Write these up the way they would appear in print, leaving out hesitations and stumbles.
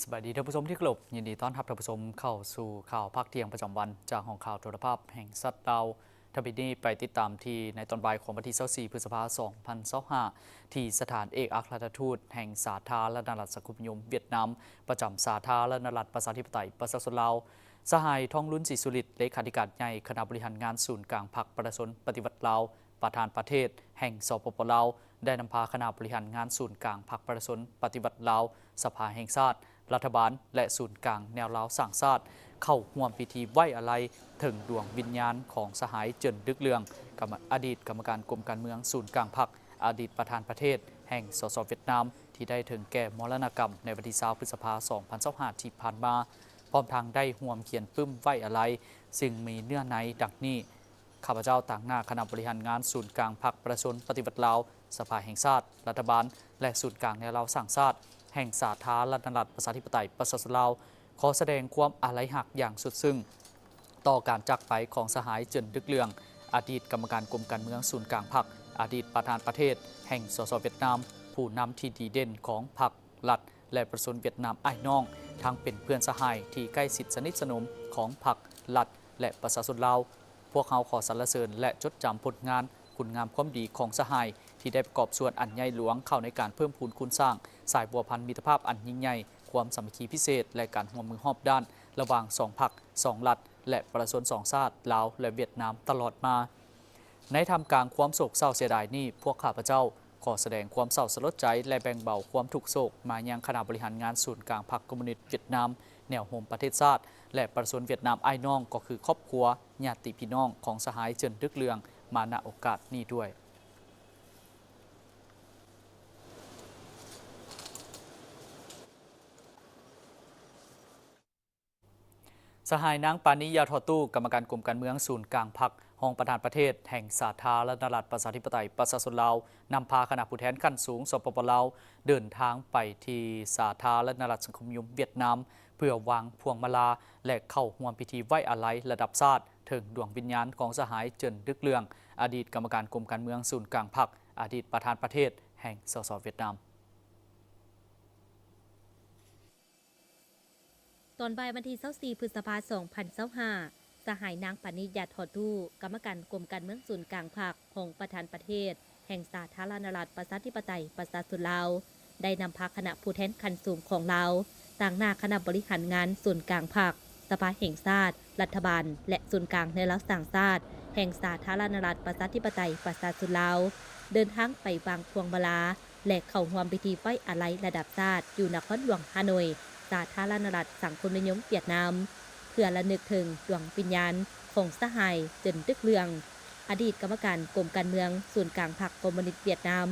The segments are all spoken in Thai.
สวัสดีท่านผู้ชมที่เคารพยินดีต้อนรับท่านผู้ชมเข้าสู่ข่าวภาคเที่ยงประจำวันจากห้องข่าวโทรภาพแห่งสัตว์ดาวทบินี้ไปติดตามที่ในตอนบ่ายของวันที่24พฤษภาคม2025ที่สถานเอกอัครราชทูตแห่งสาธารณรัฐสังคมนิยมเวียดนามประจำสาธารณรัฐประชาธิปไตยประชาชนลาวสหายทองลุ้นศรีสุริตเลขาธิการใหญ่คณะบริหารงานศูนย์กลางพรรคประชาชนปฏิวัติลาวประธานประเทศแห่งสปปลาวได้นำพาคณะบริหารงานศูนย์กลางพรรคประชาชนปฏิวัติลาวสภาแห่งชาติรัฐบาลและศูนย์กลางแนวลาวสร้างชาติเข้าร่วมพิธีไว้อาลัยถึงดวงวิญญาณของสหายเจินดึกเลืองอดีตกรรมการกรมการเมืองศูนย์กลางพรรคอดีตประธานประเทศแห่งสสเวียดนามที่ได้ถึงแก่มรณกรรมในวันที่20พฤษภาคม2025ที่ผ่านมาพร้อมทางได้ร่วมเขียนปึ้มไว้อาลัยซึ่งมีเนื้อในดังนี้ข้าพเจ้าต่างหน้าคณะบริหารงานศูนย์กลางพรรคประชาชนปฏิวัติลาวสภาแห่งชาติรัฐบาลและศูนย์กลางแนวลาวสร้างชาติแห่งสาธารณรัฐประชาธิปไตยประชาชนลาวขอแสดงความอาลัยหักอย่างสุดซึ้งต่อการจากไปของสหายเจินดึกเลืองอดีตกรรมการกรมการเมืองศูนย์กลางพรรคอดีตประธานประเทศแห่งสสเวียดนามผู้นำที่ดีเด่นของพรรครัฐและประชาชนเวียดนามอ้ายน้องทั้งเป็นเพื่อนสหายที่ใกล้ชิดสนิทสนมของพรรครัฐและประชาชนลาวพวกเขาขอสรรเสริญและจดจำผลงานคุณงามความดีของสหายที่ได้ประกอบส่วนอันใหญ่หลวงเข้าในการเพิ่มพูนคุณสร้างสายบัวพันธ์มิตรภาพอันยิ่งใหญ่ความสามัคคีพิเศษและการร่วมมือรอบด้านระหว่าง2พรรค2รัฐและประชาชน2ชาติลาวและเวียดนามตลอดมาในท่ามกลางความโศกเศร้าเสียดายนี้พวกข้าพเจ้าขอแสดงความเศร้าสลดใจและแบ่งเบาความทุกข์โศกมายังคณะบริหารงานศูนย์กลางพรรคคอมมิวนิสต์เวียดนามแนวโฮมประเทศชาติและประชาชนเวียดนามอ้ายน้องก็คือครอบครัวญาติพี่น้องของสหายเจินดึกเลืองมาณโอกาสนี้ด้วยสหายนางปานิยาทอตู้กรรมการกรมการเมืองศูนย์กลางพรรคห้องประธานประเทศแห่งสาธารณรัฐประชาธิปไตยประชาชนลาวนำพาคณะผู้แทนขั้นสูงสปปลาวเดินทางไปที่สาธารณรัฐสังคมนิยมเวียดนามเพื่อวางพวงมาลาและเข้าร่วมพิธีไว้อาลัยระดับชาติถึงดวงวิญญาณของสหายเจินดึกเลืองอดีตกรรมการกรมการเมืองศูนย์กลางพรรคอดีตประธานประเทศแห่งสสเวียดนามตอนบ่ายวันที่24พฤษภาคม2025สหายนางปณิยาทอตู้กรรมการกรมการเมืองศูนย์กลางพรรคของประธานประเทศแห่งสาธารณรัฐประชาธิปไตยประชาชนลาวได้นำพาคณะผู้แทนขั้นสูงของลาวต่างหน้าคณะบริหารงานศูนย์กลางพรรคสภาแห่งชาติรัฐบาลและศูนย์กลางในรัฐต่างชาติแห่งสาธารณรัฐประชาธิปไตยประชาชนลาวเดินทางไปวางพวงมาลาและเข้าร่วมพิธีไว้อาลัยระดับชาติอยู่นครหลวงฮานอยสาธารณรัฐสังคมนิยมเวียดนามเพื่อระลึกถึงดวงวิญญาณของสหายเจินดึกเลืองอดีตกรรมการกรมการเมืองศูนย์กลางพรรคคอมมิวนิสต์เวียดนาม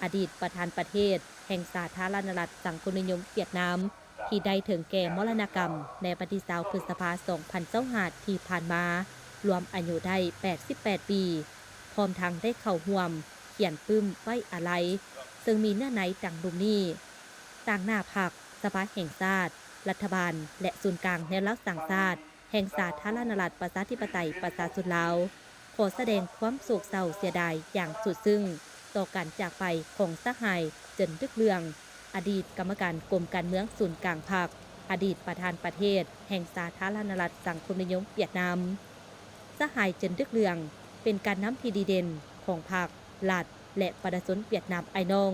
อดีตประธานประเทศแห่งสาธารณรัฐสังคมนิยมเวียดนามที่ได้ถึงแก่มรณกรรมในวันที่20พฤษภาคม2025ที่ผ่านมารวมอายุได้88ปีพร้อมทั้งได้เข้าร่วมเขียนปึ้มไว้อาลัยซึ่งมีเนื้อในดังดุมนี้ต่างหน้าพรรคสภาแห่งชาติรัฐบาลและศูนย์กลางแนวรัฐสั่งชาติแห่งสาธารณรัฐประชาธิปไตยประชาชนลาวขอแสดงความโศกเศร้าเสียดายอย่างสุดซึ้งต่อการจากไปของสหายเจินดึกเลืองอดีตกรรมการกรมการเมืองศูนย์กลางพรรคอดีตประธานประเทศแห่งสาธารณรัฐสังคมนิยมเวียดนามสหายเจินดึกเลืองเป็นการนำที่ดีเด่นของพรรครัฐและประชาชนเวียดนามอ้ายน้อง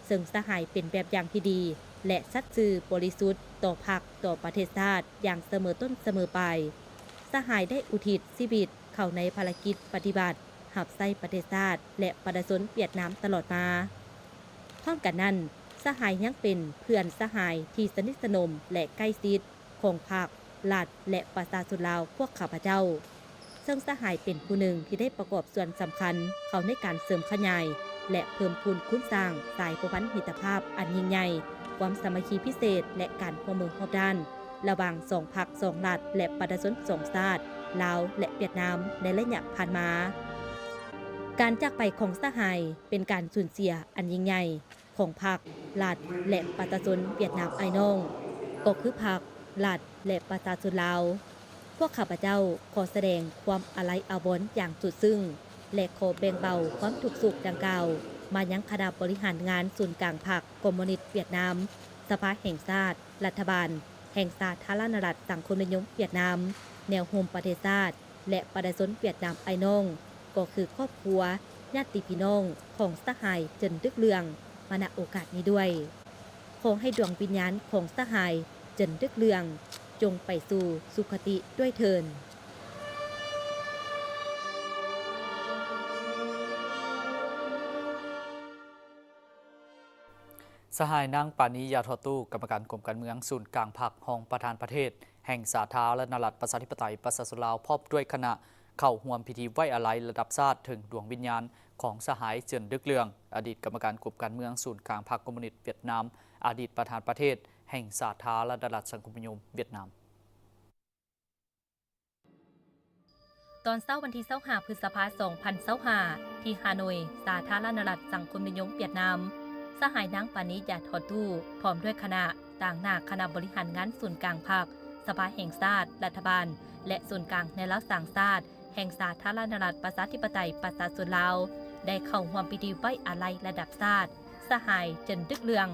ซึ่งสหายเป็นแบบอย่างที่ดีและสัตย์ซื่อบริสุทธิ์ต่อพรรคต่อประเทศชาติอย่างเสมอต้นเสมอไปสหายได้อุทิศชีวิตเข้าในภารกิจปฏิบัติหับไส้ประเทศชาติและประชาชนเวียดนามตลอดมาพร้อมกันนั้นสหายยังเป็นเพื่อนสหายที่สนิทสนมและใกล้ชิดของพรรครัฐและประชาชนลาวพวกข้าพเจ้าซึ่งสหายเป็นผู้หนึ่งที่ได้ประกอบส่วนสำคัญเข้าในการเสริมขยายและเพิ่มพูนคุณสร้างสายผูกพันมิตรภาพอันยิ่งใหญ่ความสามัคคีพิเศษและการร่วมมือรอบด้านระหว่าง2พรรค2รัฐและประชาชน2ชาติลาวและเวียดนามในระยะผ่านมาการจากไปของสหายเป็นการสูญเสียอันยิ่งใหญ่ของพรรครัฐและประชาชนเวียดนามอ้ายน้องก็คือพรรครัฐและประชาชนลาวพวกข้าพเจ้าขอแสดงความอาลัยอาวรณ์อย่างสุดซึ้งและขอแบ่งเบาความทุกข์สุขดังกล่าวมายังคณะบริหารงานศูนย์กลางพรรคคอมมิวนิสต์เวียดนามสภาแห่งชาติ รัฐบาลแห่งสาธารณรัฐสังคมนิยมเวียดนามแนวโฮมประเทศชาติและประชาชนเวียดนามไอ้น้องก็คือครอบครัวญาติพี่น้องของสหายเจินตึกเลืองมาณโอกาสนี้ด้วยขอให้ดวงวิญญาณของสหายเจินตึกเลืองจงไปสู่สุคติด้วยเถิดสหายนางปานียาทอตู้กรรมการกรมการเมืองศูนย์กลางพรรคห้องประธานประเทศแห่งสาธารณรัฐประชาธิปไตยประชาชนลาวพบด้วยคณะเข้าร่วมพิธีไว้อาลัยระดับชาติถึงดวงวิญญาณของสหายเจินดึกเลืองอดีตกรรมการกรมการเมืองศูนย์กลางพรรคคอมมิวนิสต์เวียดนามอดีตประธานประเทศแห่งสาธารณรัฐสังคมนิยมเวียดนามตอนเช้าวันที่25พฤษภาคม2025ที่ฮานอยสาธารณรัฐสังคมนิยมเวียดนามสหายนางปานิยาทอตู้พร้อมด้วยคณะต่างหน้าคณะบริหารงานศูนย์กลางภาคสภาแห่งชาติรัฐบาลและศูนย์กลางในรัฐสังชาติแห่งสาธารณรัฐประชาธิปไตยประชาชนลาวได้เข้าร่วมพิธีไว้อาลัยระดับชาติสหายเจินดึกเลือง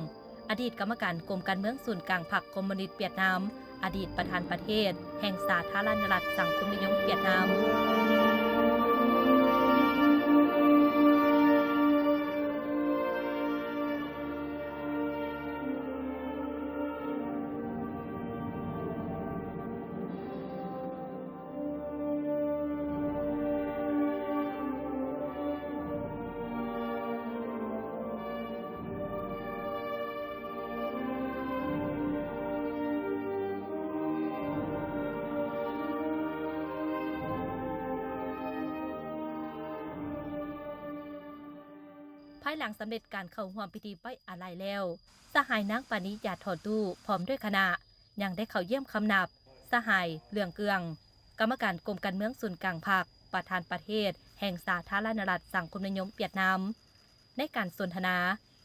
อดีตกรรมการกรมการเมืองศูนย์กลางพรรคคอมมิวนิสต์เวียดนามอดีตประธานประเทศแห่งสาธารณรัฐสังคมนิยมเวียดนามภายหลังสำเร็จการเข้าร่วมพิธีไว้อาลัยแล้วสหายนางปานิยาทอตู้พร้อมด้วยคณะยังได้เข้าเยี่ยมคำนับสหายเหลืองเกืองกรรมการกรมการเมืองศูนย์กลางภาคประธานประเทศแห่งสาธารณรัฐสังคมนิยมเวียดนามในการสนทนา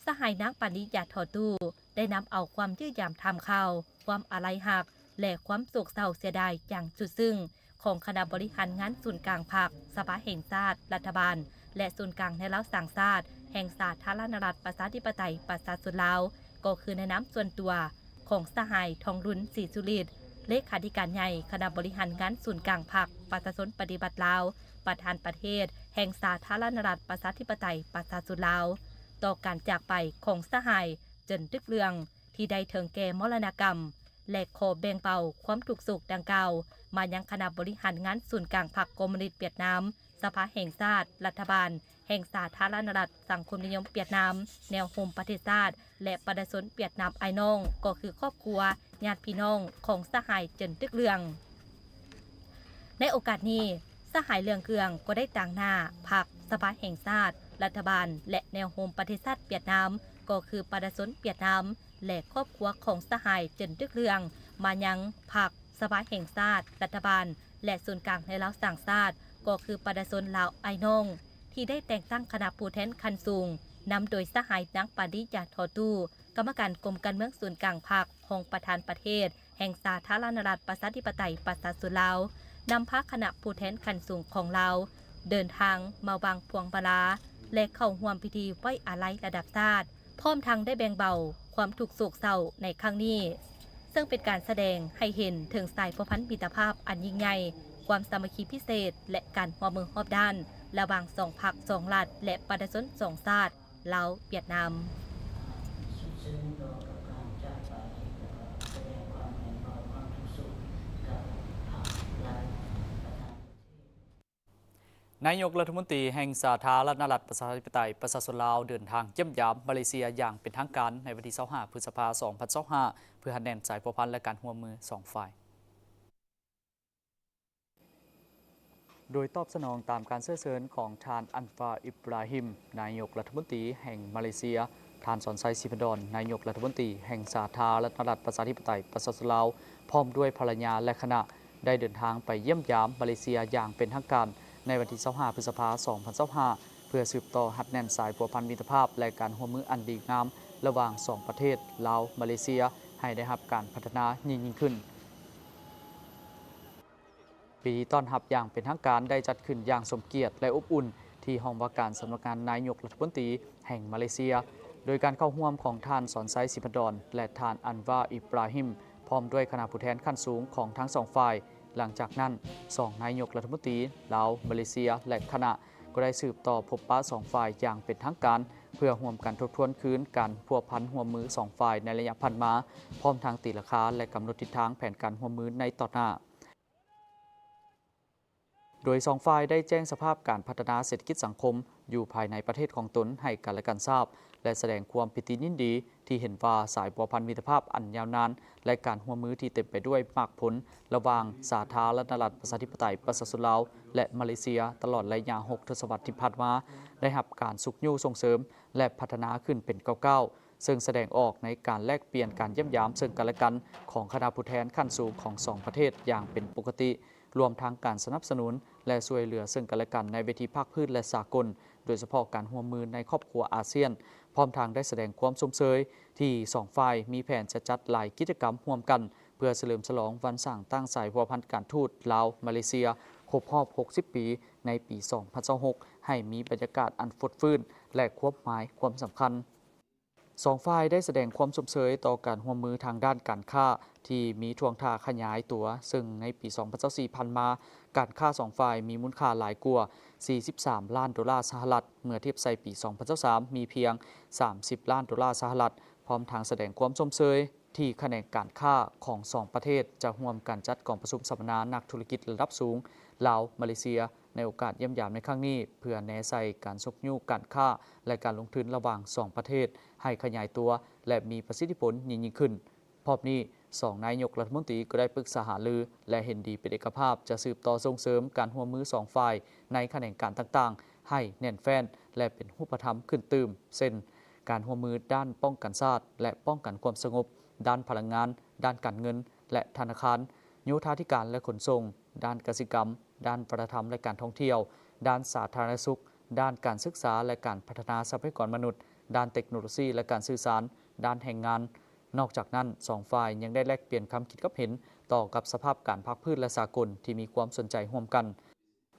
สหายนางปานิยาทอตู้ได้นำเอาความยื้อยามทำข่าวความอาลัยหักและความโศกเศร้าเสียดายอย่างสุดซึ้งของคณะบริหารงานศูนย์กลางภาคสภาแห่งชาติรัฐบาลและศูนย์กลางในรัฐสังชาติแห่งสาธารณรัฐประชาธิปไตยประชาชนลาวก็คือในน้ำส่วนตัวของสหายทองรุนศรีสุริตเลขาธิการใหญ่คณะบริหารงานศูนย์กลางพรรคประชาชนปฏิบัติลาวประธานประเทศแห่งสาธารณรัฐประชาธิปไตยประชาชนลาวต่อการจากไปของสหายเจินตึกเลืองที่ได้ถึงแก่มรณกรรมและขอแบ่งเบาความทุกข์โศกดังกล่าวมายังคณะบริหารงานศูนย์กลางพรรคคอมมิวนิสต์เวียดนามสภาแห่งชาติรัฐบาลแห่งสาธารณรัฐสังคมนิยมเวียดนามแนวโฮมประเทศชาติและประชาชนเวียดนามไอ้น้องก็คือครอบครัวญาติพี่น้องของสหายเจินตึกเลืองในโอกาสนี้สหายเลืองเกืองก็ได้ต่างหน้าพรรคสภาแห่งชาติรัฐบาลและแนวโฮมประเทศชาติเวียดนามก็คือประชาชนเวียดนามและครอบครัวของสหายเจินตึกเลืองมายังพรรคสภาแห่งชาติรัฐบาลและศูนย์กลางในรัฐสังชาติก็คือประชาชนลาวไอ้น้องที่ได้แต่งตั้งคณะผู้แทนคันสูงนำโดยสหายนางปานิยาทอตู้กรรมการกรมการเมืองศูนย์กลางภาคห้องประธานประเทศแห่งสาธารณรัฐประชาธิปไตยประชาชนลาวนำพาคณะผู้แทนคันสูงของลาวเดินทางมาวางพวงมาลาและเข้าร่วมพิธีไว้อาลัยระดับชาติพร้อมทั้งได้แบ่งเบาความทุกข์โศกเศร้าในครั้งนี้ซึ่งเป็นการแสดงให้เห็นถึงสายสัมพันธ์มิตรภาพอันยิ่งใหญ่ความสามัคคีพิเศษและการร่วมมือรอบด้านระหว่างสองพรรคสองรัฐและประชาชนสองชาติลาวเวียดนามนายกรัฐมนตรีแห่งสาธารณรัฐประชาธิปไตยประชาชนลาวเดินทางเยี่ยมยามมาเลเซียอย่างเป็นทางการในวันที่25พฤษภาคม2025เพื่อแน่นสายพัวพันและการร่วมมือ2ฝ่ายโดยตอบสนองตามการเชิญของทานอันฟาอิบราฮิมนายกรัฐมนตรีแห่งมาเลเซียทานสอนไซซิพดอนนายกรัฐมนตรีแห่งสาธารณรัฐประชาธิปไตยประชาชนลาวพร้อมด้วยภรรยาและคณะได้เดินทางไปเยี่ยมยามมาเลเซียอย่างเป็นทางการในวันที่25พฤษภาคม2025เพื่อสืบต่อหัดแน่นสายพัวพันมิตรภาพและการร่วมมืออันดีงามระหว่าง2ประเทศลาวมาเลเซียให้ได้รับการพัฒนายิ่งขึ้นปีต้อนรับอย่างเป็นทางการได้จัดขึ้นอย่างสมเกียรติและอบอุ่นที่ห้องว่าการสำนักงานนายกรัฐมนตรีแห่งมาเลเซีย โดยการเข้าร่วมของท่านสอนไซสิพดรและท่านอันวาอิบราฮิมพร้อมด้วยคณะผู้แทนขั้นสูงของทั้งสองฝ่ายหลังจากนั้น2นายกรัฐมนตรีลาวมาเลเซียและคณะก็ได้สืบต่อพบปะ2ฝ่ายอย่างเป็นทางการเพื่อร่วมกันทบทวนคืนการพัวพันร่วมมือ2ฝ่ายในระยะผ่านมาพร้อมทางตีราคาและกำหนดทิศทางแผนการร่วมมือในต่อหน้าโดย2ฝ่ายได้แจ้งสภาพการพัฒนาเศรษฐกิจสังคมอยู่ภายในประเทศของตนให้กันและกันทราบและแสดงความปิติยินดีที่เห็นว่าสายพัวพันมิตรภาพอันยาวนานและการร่วมมือที่เต็มไปด้วยมากผลระหว่างสาธารณรัฐประชาธิปไตยประชาชนลาวและมาเลเซียตลอดระยะ6 ทศวรรษที่ผ่านมาได้รับการสุขยู่ส่งเสริมและพัฒนาขึ้นเป็นก้าวๆซึ่งแสดงออกในการแลกเปลี่ยนการเยี่ยมยามซึ่งกันและกันของคณะผู้แทนขั้นสูงของ2ประเทศอย่างเป็นปกติรวมทั้งการสนับสนุนและช่วยเหลือซึ่งกันและกันในเวทีภาคพื้นและสากลโดยเฉพาะการร่วมมือในครอบครัวอาเซียนพร้อมทางได้แสดงความสมเสยที่2ฝ่ายมีแผนจะจัดหลายกิจกรรมร่วมกันเพื่อเฉลิมฉลองวันสร้างตั้งสายพัวพันการทูตลาวมาเลเซียครบรอบ60 ปีในปี2026ให้มีบรรยากาศอันฟดฟื้นและความหมายความสำคัญ2ฝ่ายได้แสดงความสมเสยต่อการร่วมมือทางด้านการค้าที่มีท่วงท่าขยายตัวซึ่งในปี2024ผ่านมาการค้า2ฝ่ายมีมูลค่าหลายกว่า43 ล้านดอลลาร์สหรัฐเมื่อเทียบใส่ปี2023มีเพียง30 ล้านดอลลาร์สหรัฐพร้อมทางแสดงความสมเสยที่แขนงการค้าของ2ประเทศจะร่วมกันจัดกองประชุมสัมมนานักธุรกิจระดับสูงลาวมาเลเซียในโอกาสเยี่ยมยามในครั้งนี้เพื่อแนใส่การซกยู่การค้าและการลงทุนระหว่าง2ประเทศให้ขยายตัวและมีประสิทธิผลยิ่งขึ้นพร้อมนี้2นายกรัฐมนตรีก็ได้ปรึกษาหารือและเห็นดีเป็นเอกภาพจะสืบต่อส่งเสริมการร่วมมือ2ฝ่ายในแขนงการต่างๆให้แน่นแฟ้นและเป็นรูปธรรมขึ้นตื่มเช่นการร่วมมือด้านป้องกันชาติและป้องกันความสงบด้านพลังงานด้านการเงินและธนาคารโยธาธิการและขนส่งด้านกสิกรรมด้านวัฒนธรรมและการท่องเที่ยวด้านสาธารณสุขด้านการศึกษาและการพัฒนาทรัพยากรมนุษย์ด้านเทคโนโลยีและการสื่อสารด้านแรงงานนอกจากนั้น2ฝ่ายยังได้แลกเปลี่ยนความคิดกับเห็นต่อกับสภาพการภาคพื้นและสากลที่มีความสนใจร่วมกัน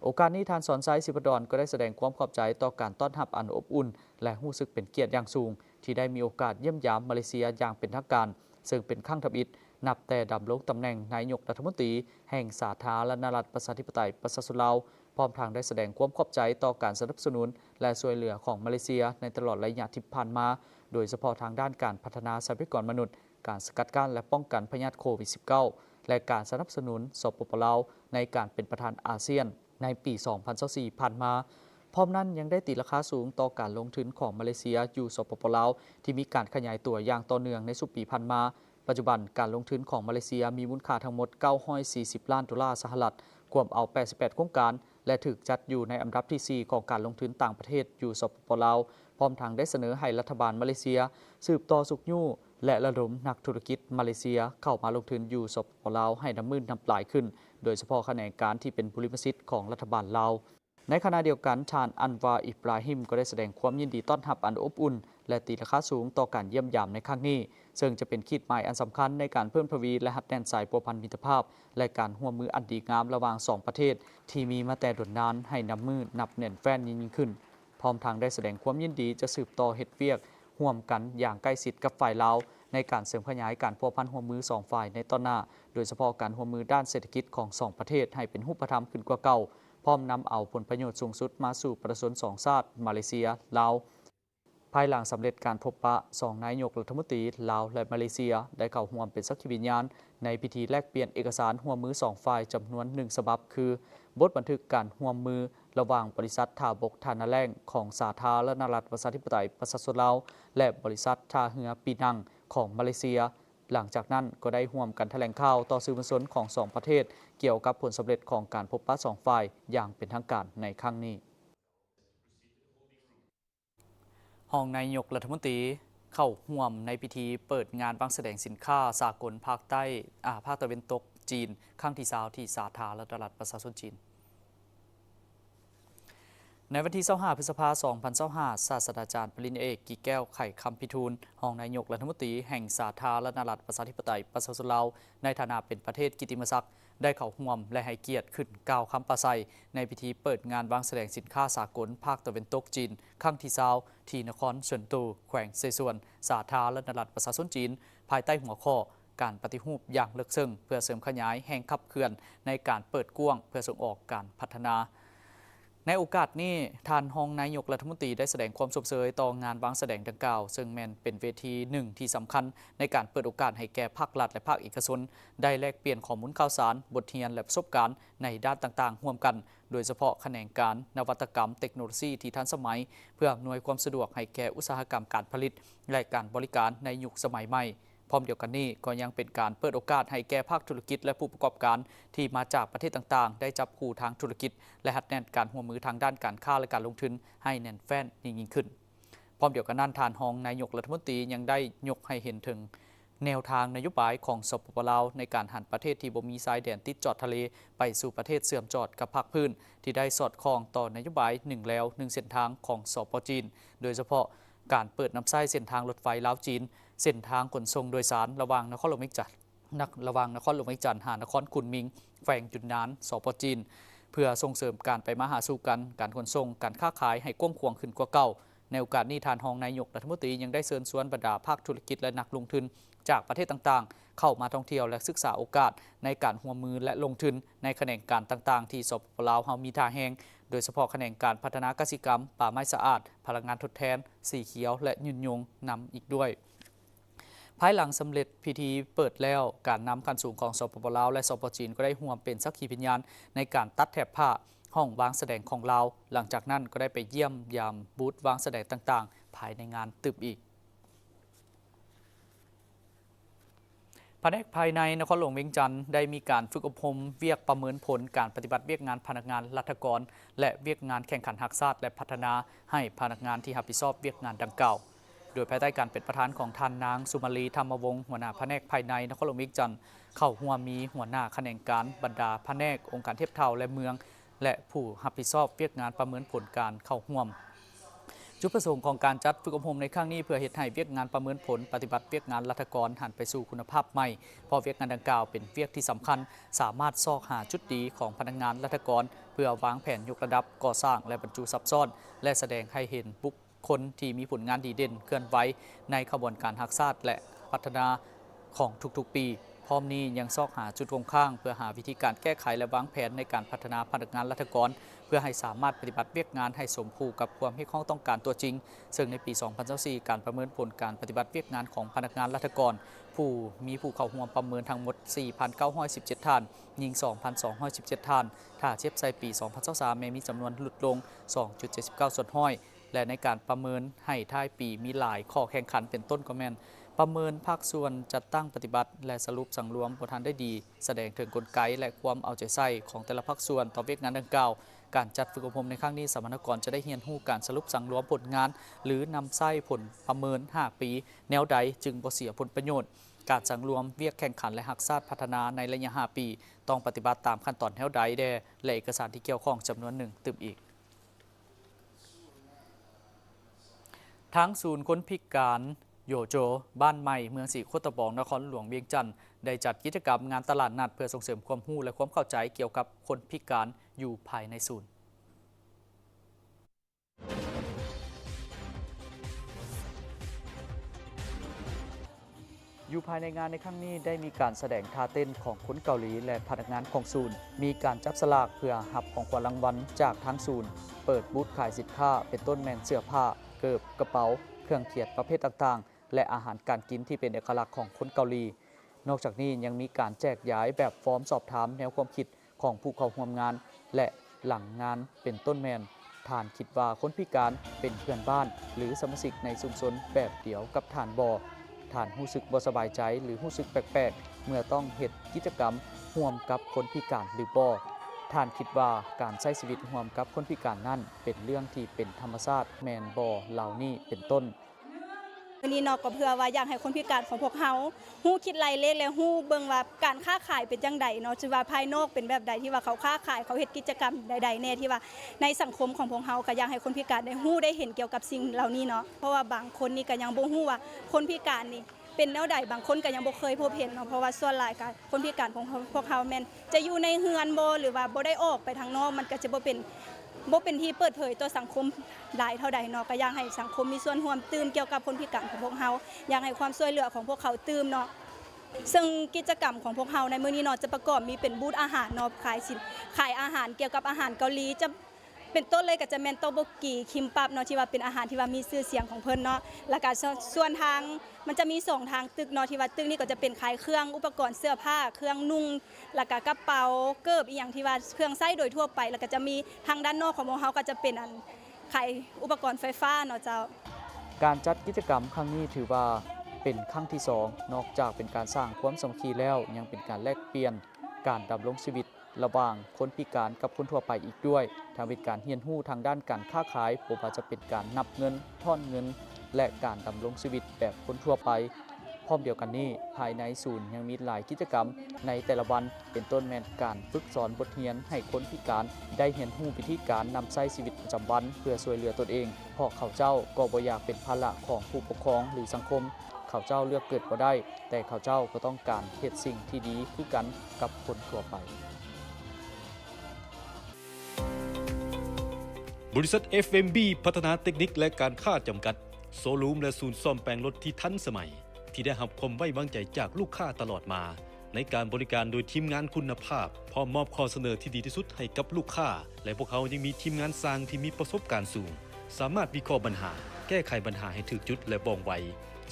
โอกาสนี้ท่านสอนไซสิพดรก็ได้แสดงความขอบใจต่อการต้อนรับอันอบอุ่นและรู้สึกเป็นเกียรติอย่างสูงที่ได้มีโอกาสเยี่ยมยามมาเลเซียอย่างเป็นทางการซึ่งเป็นครั้งทำอิฐนับแต่ดำรงตำแหน่งนายกรัฐมนตรีแห่งสาธารณรัฐประชาธิปไตยประชาชนลาวพร้อมทางได้แสดงความขอบใจต่อการสนับสนุนและช่วยเหลือของมาเลเซียในตลอดระยะที่ผ่านมาโดยเฉพาะทางด้านการพัฒนาทรัพยากรมนุษย์การสกัดกั้นและป้องกันพยาธิโควิด -19 และการสนับสนุนสปป.ลาวในการเป็นประธานอาเซียนในปี2024ผ่านมาพร้อมนั้นยังได้ตีราคาสูงต่อการลงทุนของมาเลเซียอยู่สปป.ลาวที่มีการขยายตัวอย่างต่อเนื่องในสุดปีผ่านมาปัจจุบันการลงทุนของมาเลเซียมีมูลค่าทั้งหมด940 ล้านดอลลาร์สหรัฐรวมเอา88โครงการและถูกจัดอยู่ในอันดับที่4ของการลงทุนต่างประเทศอยู่สปป.ลาวพร้อมทางได้เสนอให้รัฐบาลมาเลเซียสืบต่อสุกยู่และระดมนักธุรกิจมาเลเซียเข้ามาลงทุนอยู่สปป.ลาวให้น้ำมือน้ำปลายขึ้นโดยเฉพาะแขนงการที่เป็นบริษัทของรัฐบาลลาวในขณะเดียวกันท่านอันวาอิบราฮิมก็ได้แสดงความยินดีต้อนรับอันอบอุ่นและตีราคาสูงต่อการเยี่ยมยามในครั้งนี้ซึ่งจะเป็นขีดหมายอันสำคัญในการเพิ่มทวีและหัดแน่นสายพัวพันมิตรภาพและการร่วมมืออันดีงามระหว่าง2ประเทศที่มีมาแต่ด่วนนานให้น้ำมือนับแน่นแฟ้นยิ่งขึ้นพร้อมทางได้แสดงความยินดีจะสืบต่อเฮ็ดเวียกร่วมกันอย่างใกล้ชิดกับฝ่ายลาวในการเสริมขยายการพัวพันร่วมมือ2ฝ่ายในต้นหน้าโดยเฉพาะการร่วมมือด้านเศรษฐกิจของ2ประเทศให้เป็นรูปธรรมขึ้นกว่าเก่าพร้อมนำเอาผลประโยชน์สูงสุดมาสู่ประชาชน2ชาติมาเลเซียลาวภายหลังสำเร็จการพบปะ2นายกรัฐมนตรีลาวและมาเลเซียได้เข้าร่วมเป็นสักขีพยานในพิธีแลกเปลี่ยนเอกสารร่วมมือ2ฝ่ายจำนวน1ฉบับคือบทบันทึกการร่วมมือระหว่างบริษัทท่าบกท่านาแรงของสาธารณรัฐประชาธิปไตยประชาชนลาวและบริษัทท่าเรือปีนังของมาเลเซียหลังจากนั้นก็ได้ร่วมกันแถลงข่าวต่อสื่อมวลชนของ2ประเทศเกี่ยวกับผลสำเร็จของการพบปะ2ฝ่ายอย่างเป็นทางการในครั้งนี้ห้องนายกรัฐมนตรีเข้าร่วมในพิธีเปิดงานวางแสดงสินค้าสากลภาคใต้ภาคตะวันตกจีนครั้งที่20ที่สาธารณรัฐประชาชนจีนในวันที่25พฤษภาคม2025ศาสตราจารย์ปริญญาเอกกิแก้วไข่คำพิทูลรองนายกรัฐมนตรีแห่งสาธารณรัฐประชาธิปไตยประชาชนลาวในฐานะเป็นประเทศกิตติมศักดิ์ ได้เข้าร่วมและให้เกียรติขึ้นกล่าวคำปราศัยในพิธีเปิดงานวางแสดงสินค้าสากลภาคตะวันตกจีนครั้งที่20ที่นครเฉินตูแขวงเซซวนสาธารณรัฐประชาชนจีนภายใต้หัวข้อการปฏิรูปอย่างลึกซึ้งเพื่อเสริมขยายแห่งขับเคลื่อนในการเปิดกว้างเพื่อส่งออกการพัฒนาในโอกาสนี้ท่านรองนายกรัฐมนตรีได้แสดงความสมเสยต่องานวางแสดงดังกล่าวซึ่งแม้นเป็นเวทีหนึ่งที่สำคัญในการเปิดโอกาสให้แก่ภาครัฐและภาคเอกชนได้แลกเปลี่ยนข้อมูลข่าวสารบทเรียนและประสบการณ์ในด้านต่างๆร่วมกันโดยเฉพาะแขนงการนวัตกรรมเทคโนโลยีที่ทันสมัยเพื่ออำนวยความสะดวกให้แก่อุตสาหกรรมการผลิตและการบริการในยุคสมัยใหม่พร้อมเดียวกันนี้ก็ยังเป็นการเปิดโอกาสให้แก่ภาคธุรกิจและผู้ประกอบการที่มาจากประเทศต่างๆได้จับคู่ทางธุรกิจและหัดแน่นการร่วมมือทางด้านการค้าและการลงทุนให้แน่นแฟ้นยิ่งขึ้นพร้อมเดียวกันนั้นท่านรองนายกรัฐมนตรียังได้ยกให้เห็นถึงแนวทางนโยบายของสปป.ลาวในการหันประเทศที่บ่มีชายแดนติดจอดทะเลไปสู่ประเทศเสื่อมจอดกับภาคพื้นที่ได้สอดคล้องต่อนโยบาย1แล้ว1เส้นทางของสปป.จีนโดยเฉพาะการเปิดน้ำไส้เส้นทางรถไฟลาวจีนเส้นทางขนส่งโดยสารระหว่างนครหลวงเวียงจันทร์หานครคุนมิงแฝงจุดนานสปป.จีนเพื่อส่งเสริมการไปมาหาสู่กันการขนส่งการค้าขายให้กว้างขวางขึ้นกว่าเก่าในโอกาสนี้ท่านรองนายกรัฐมนตรียังได้เชิญชวนบรรดาภาคธุรกิจและนักลงทุนจากประเทศต่างๆเข้ามาท่องเที่ยวและศึกษาโอกาสในการร่วมมือและลงทุนในแขนงการต่างๆที่สปป.ลาวเฮามีท่าแห่งโดยเฉพาะแขนงการพัฒนากสิกรรมป่าไม้สะอาดพลังงานทดแทนสีเขียวและยืนยงนำอีกด้วยภายหลังสำเร็จพิธีเปิดแล้วการนำขั้นสูงของสปป.ลาวและสปป.จีนก็ได้ร่วมเป็นสักขีพยานในการตัดแถบผ้าห้องวางแสดงของลาวหลังจากนั้นก็ได้ไปเยี่ยมยามบูธวางแสดงต่างๆภายในงานตึบอีกแผนกภายในนครหลวงเวียงจันทร์ได้มีการฝึกอบรมเวียกประเมินผลการปฏิบัติเวียกงานพนักงานรัฐกรและเวียกงานแข่งขันหักษาและพัฒนาให้พนักงานที่รับผิดชอบเวียกงานดังกล่าวโดยภายใต้การเป็นประธานของท่านนางสุมาลีธรรมวงศ์หัวหน้าแผนกภายในนครหลวงเวียงจันทร์เข้าร่วมมีหัวหน้าแขนงการบรรดาแผนกองค์การเทียบเท่าและเมืองและผู้รับผิดชอบเวียกงานประเมินผลการเข้าร่วมจุดประสงค์ของการจัดฝึกอบรมในครั้งนี้เพื่อเฮ็ดให้เวียกงานประเมินผลปฏิบัติเวียกงานรัฐกรหันไปสู่คุณภาพใหม่เพราะเวียกงานดังกล่าวเป็นเวียกที่สำคัญสามารถซอกหาจุดดีของพนักงานรัฐกรเพื่อวางแผนยกระดับก่อสร้างและบรรจุซับซ้อนและแสดงให้เห็นบุคคลที่มีผลงานดีเด่นเคลื่อนไหวในขบวนการหักษาและพัฒนาของทุกๆปีพร้อมนี้ยังซอกหาจุดคงข้างเพื่อหาวิธีการแก้ไขและวางแผนในการพัฒนาพนักงานรัฐกรเพื่อให้สามารถปฏิบัติเวียกงานให้สมผูกับความที่เขาต้องการตัวจริงซึ่งในปี 2024 การประเมินผลการปฏิบัติเวียกงานของพนักงานรัฐกรผู้เข้าร่วมประเมินทั้งหมด 4,917 ท่านยิง 2,217 ท่านถ้าเทียบใส่ปี 2023มีจำนวนลดลง 2.79 ส่วนห้อยและในการประเมินให้ท้ายปีมีหลายข้อแข่งขันเป็นต้นก็แม่นประเมินภาคส่วนจัดตั้งปฏิบัติและสรุปสังรวมผลทันได้ดีแสดงถึงกลไกและความเอาใจใส่ของแต่ละภาคส่วนต่อเวียกงานดังกล่าวการจัดฝึกอบรมในครั้งนี้สมณกรจะได้เรียนรู้การสรุปสังรวมผลงานหรือนำไส้ผลประเมิน5ปีแนวใดจึงบ่เสียผลประโยชน์การสังรวมเวียกแข่งขันและหักษาพัฒนาในระยะ5ปีต้องปฏิบัติตามขั้นตอนแนวใดแด่และเอกสารที่เกี่ยวข้องจำนวนหนึ่งตึมอีกทั้งศูนย์คนพิการโยโจบ้านใหม่เมืองศรีโคตบองนครหลวงเวียงจันทร์ได้จัดกิจกรรมงานตลาดนัดเพื่อส่งเสริมความรู้และความเข้าใจเกี่ยวกับคนพิการอยู่ภายในศูนย์อยู่ภายในงานในครั้งนี้ได้มีการแสดงท่าเต้นของคนเกาหลีและพนักงานของศูนย์มีการจับสลากเพื่อหับของขวัญรางวัลจากทางศูนย์เปิดบูธขายสินค้าเป็นต้นแมนเสื้อผ้าเกิบกระเป๋าเครื่องเขียนประเภทต่างๆและอาหารการกินที่เป็นเอกลักษณ์ของคนเกาหลีนอกจากนี้ยังมีการแจกย้ายแบบฟอร์มสอบถามแนวความคิดของผู้เข้าร่วมงานและหลังงานเป็นต้นแมนท่านคิดว่าคนพิการเป็นเพื่อนบ้านหรือสมาชิกในชุมชนแบบเดียวกับท่านบ่ท่านรู้สึกบ่สบายใจหรือรู้สึกแปลกๆเมื่อต้องเฮ็ดกิจกรรมร่วมกับคนพิการหรือบ่ท่านคิดว่าการใช้ชีวิตร่วมกับคนพิการนั้นเป็นเรื่องที่เป็นธรรมชาติแม่นบ่เหล่านี้เป็นต้นวันนี้เนาะก็เพื่อว่าอยากให้คนพิการของพวกเฮาฮู้คิดไล่เลขและฮู้เบิ่งว่าการค้าขายเป็นจังไดเนาะสิว่าภายนอกเป็นแบบใดที่ว่าเขาค้าขายเขาเฮ็ดกิจกรรมใดๆแน่ที่ว่าในสังคมของพวกเฮาก็อยากให้คนพิการได้ฮู้ได้เห็นเกี่ยวกับสิ่งเหล่านี้เนาะเพราะว่าบางคนนี่ก็ยังบ่ฮู้ว่าคนพิการนี่ เป็นแนวใดบางคนก็ยังบ่เคยพบเห็นเนาะเพราะว่าส่วนหลายก็คนพิการของพวกเขาแม่นจะอยู่ในเฮือนบ่หรือว่าบ่ได้ออกไปทางนอกมันก็จะบ่เป็นที่เปิดเผยต่อสังคมหลายเท่าใดเนาะก็อยากให้สังคมมีส่วนร่วมตื่นเกี่ยวกับคนพิการของพวกเขาอยากให้ความช่วยเหลือของพวกเขาตื่นเนาะซึ่งกิจกรรมของพวกเราในมื้อนี้เนาะจะประกอบมีเป็นบูธอาหารเนาะขายอาหารเกี่ยวกับอาหารเกาหลีจะเป็นต้นเลยก็จะแม่นโตโบกีคิมปับเนาะที่ว่าเป็นอาหารที่ว่ามีชื่อเสียงของเพิ่นเนาะแล้วก็ส่วนทางมันจะมี2ทางตึกเนาะที่ว่าตึกนี้ก็จะเป็นขายเครื่องอุปกรณ์เสื้อผ้าเครื่องนุ่งแล้วก็กระเป๋าเกิบอีหยังที่ว่าเครื่องใช้โดยทั่วไปแล้วก็จะมีทางด้านนอกของพวกเราก็จะเป็นขายอุปกรณ์ไฟฟ้าเนาะเจ้า การจัดกิจกรรมครั้งนี้ถือว่าเป็นครั้งที่ 2 นอกจากเป็นการสร้างความสามัคคีแล้วยังเป็นการแลกเปลี่ยนการดำรงชีวิตระหว่างคนพิการกับคนทั่วไปอีกด้วยทางเป็นการเรียนรู้ทางด้านการค้าขายบ่ว่าจะเป็นการนับเงินทอนเงิน และการดำรงชีวิตแบบคนทั่วไปพร้อมเดียวกันนี้ภายในศูนย์ยังมีหลายกิจกรรมในแต่ละวันเป็นต้นแม่นการฝึกสอนบทเรียนให้คนพิการได้เรียนรู้วิธีการนำใช้ชีวิตประจำวันเพื่อช่วยเหลือตนเองเพราะเขาเจ้าก็บ่อยากเป็นภาระของผู้ปกครองหรือสังคมเขาเจ้าเลือกเกิดบ่ได้แต่เขาเจ้าก็ต้องการเฮ็ดสิ่งที่ดีคือกันกับคนทั่วไป บริษัท FMB พัฒนาเทคนิคและการค้าจำกัดโซลูมและศูนย์ซ่อมแปลงรถที่ทันสมัยที่ได้รับความไว้วางใจจากลูกค้าตลอดมาในการบริการโดยทีมงานคุณภาพพร้อมมอบข้อเสนอที่ดีที่สุดให้กับลูกค้าและพวกเขายังมีทีมงานสร้างที่มีประสบการณ์สูงสามารถวิเคราะห์ปัญหาแก้ไขปัญหาให้ถูกจุดและว่องไว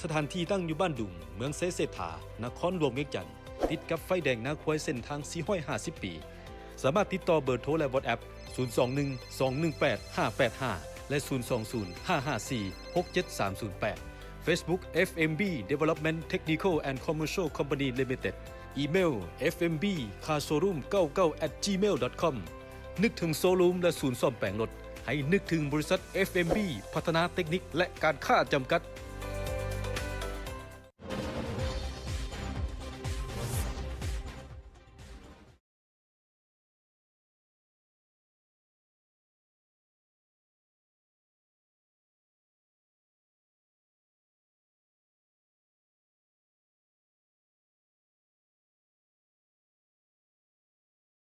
สถานที่ตั้งอยู่บ้านดุงเมืองเซเซธานครหลวงเวียงจันทน์ติดกับไฟแดงนาควายเส้นทาง450 ปีสามารถติดต่อเบอร์โทรและ WhatsApp 021-218-585 และ 020-554-67308 Facebook FMB Development Technical and Commercial Company Limited อีเมล fmbcarshowroom99@gmail.com นึกถึงโซลูมและศูนย์ซ่อมแปลงรถให้นึกถึงบริษัท FMB พัฒนาเทคนิคและการค้าจำกัด